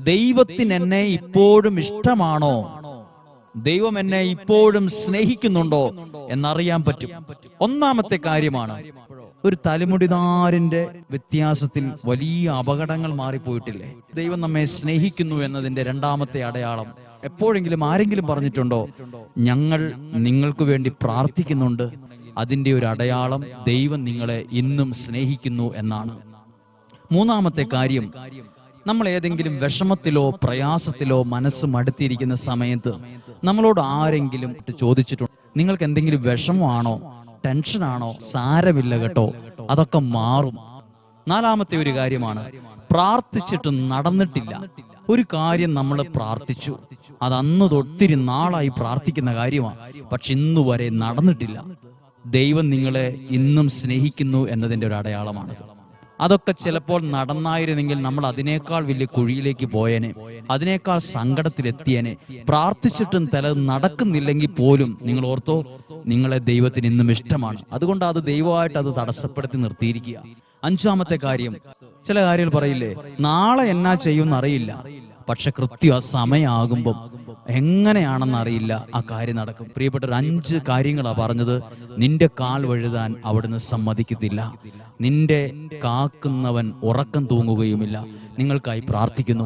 ദൈവത്തിന് എന്നെ ഇപ്പോഴും ഇഷ്ടമാണോ, ദൈവം എന്നെ ഇപ്പോഴും സ്നേഹിക്കുന്നുണ്ടോ എന്നറിയാൻ പറ്റും. ഒന്നാമത്തെ കാര്യമാണ്, ഒരു തലമുടിനാരിന്റെ വ്യത്യാസത്തിൽ വലിയ അപകടങ്ങൾ മാറിപ്പോയിട്ടില്ലേ? ദൈവം നമ്മെ സ്നേഹിക്കുന്നു എന്നതിന്റെ രണ്ടാമത്തെ അടയാളം, എപ്പോഴെങ്കിലും ആരെങ്കിലും പറഞ്ഞിട്ടുണ്ടോ ഞങ്ങൾ നിങ്ങൾക്ക് വേണ്ടി പ്രാർത്ഥിക്കുന്നുണ്ട്? അതിന്റെ ഒരു അടയാളം ദൈവം നിങ്ങളെ ഇന്നും സ്നേഹിക്കുന്നു എന്നാണ്. മൂന്നാമത്തെ കാര്യം, നമ്മൾ ഏതെങ്കിലും വിഷമത്തിലോ പ്രയാസത്തിലോ മനസ്സ് മടുത്തിരിക്കുന്ന സമയത്ത് നമ്മളോട് ആരെങ്കിലും ചോദിച്ചിട്ടുണ്ടോ നിങ്ങൾക്ക് എന്തെങ്കിലും വിഷമമാണോ, ടെൻഷനാണോ? സാരമില്ല കേട്ടോ, അതൊക്കെ മാറും. നാലാമത്തെ ഒരു കാര്യമാണ്, പ്രാർത്ഥിച്ചിട്ട് നടന്നിട്ടില്ല. ഒരു കാര്യം നമ്മൾ പ്രാർത്ഥിച്ചു, അത് അന്ന് തൊത്തിരി നാളായി പ്രാർത്ഥിക്കുന്ന കാര്യമാണ്, പക്ഷെ ഇന്നുവരെ നടന്നിട്ടില്ല. ദൈവം നിങ്ങളെ ഇന്നും സ്നേഹിക്കുന്നു എന്നതിൻ്റെ ഒരു അടയാളമാണത്. അതൊക്കെ ചിലപ്പോൾ നടന്നായിരുന്നെങ്കിൽ നമ്മൾ അതിനേക്കാൾ വലിയ കുഴിയിലേക്ക് പോയേനെ, അതിനേക്കാൾ സങ്കടത്തിലെത്തിയേനെ. പ്രാർത്ഥിച്ചിട്ടും നടക്കുന്നില്ലെങ്കിൽ പോലും നിങ്ങൾ ഓർത്തോ, നിങ്ങളെ ദൈവത്തിന് ഇന്നും ഇഷ്ടമാണ്. അതുകൊണ്ട് അത് ദൈവമായിട്ട് അത് തടസ്സപ്പെടുത്തി നിർത്തിയിരിക്കുക. അഞ്ചാമത്തെ കാര്യം, ചില കാര്യങ്ങൾ പറയില്ലേ, നാളെ എന്നാ ചെയ്യുമെന്ന് അറിയില്ല, പക്ഷെ കൃത്യം ആ സമയമാകുമ്പം എങ്ങനെയാണെന്ന് അറിയില്ല, ആ കാര്യം നടക്കും. പ്രിയപ്പെട്ട 5 കാര്യങ്ങളാണ് പറഞ്ഞത്. നിന്റെ കാൽ വഴുതാൻ അവിടുന്ന് സമ്മതിക്കത്തില്ല. നിന്റെ കാക്കുന്നവൻ ഉറക്കം തൂങ്ങുകയുമില്ല. നിങ്ങൾക്കായി പ്രാർത്ഥിക്കുന്നു.